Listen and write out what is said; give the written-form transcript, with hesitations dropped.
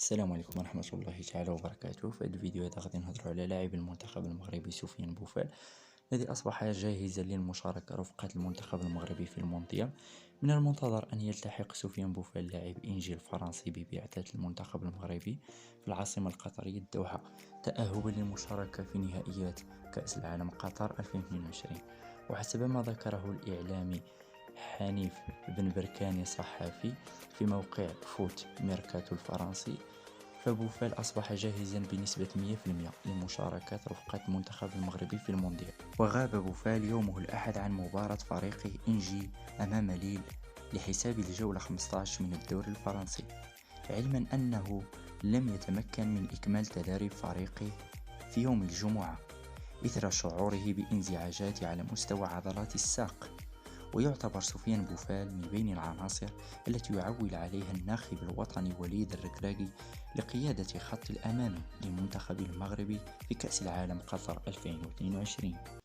السلام عليكم ورحمة الله تعالى وبركاته. في هذا الفيديو هذا غادي نهضروا على لاعب المنتخب المغربي سفيان بوفال الذي أصبح جاهزا للمشاركة رفقة المنتخب المغربي في المونديال. من المنتظر أن يلتحق سفيان بوفال لاعب إنجيل الفرنسي ببعثة المنتخب المغربي في العاصمة القطرية الدوحة تأهبا للمشاركة في نهائيات كأس العالم قطر 2022. وحسب ما ذكره الإعلامي حنيف بن بركاني صحفي في موقع فوت ميركاتو الفرنسي، فبوفال أصبح جاهزا بنسبة 100% لمشاركة رفقة المنتخب المغربي في المونديال. وغاب بوفال يومه الأحد عن مباراة فريقه إنجي أمام ليل لحساب الجولة 15 من الدوري الفرنسي، علما أنه لم يتمكن من إكمال تدريب فريقه في يوم الجمعة إثر شعوره بانزعاجات على مستوى عضلات الساق. ويعتبر سفيان بوفال من بين العناصر التي يعول عليها الناخب الوطني وليد الركراكي لقيادة خط الأمام للمنتخب المغربي في كأس العالم قطر 2022.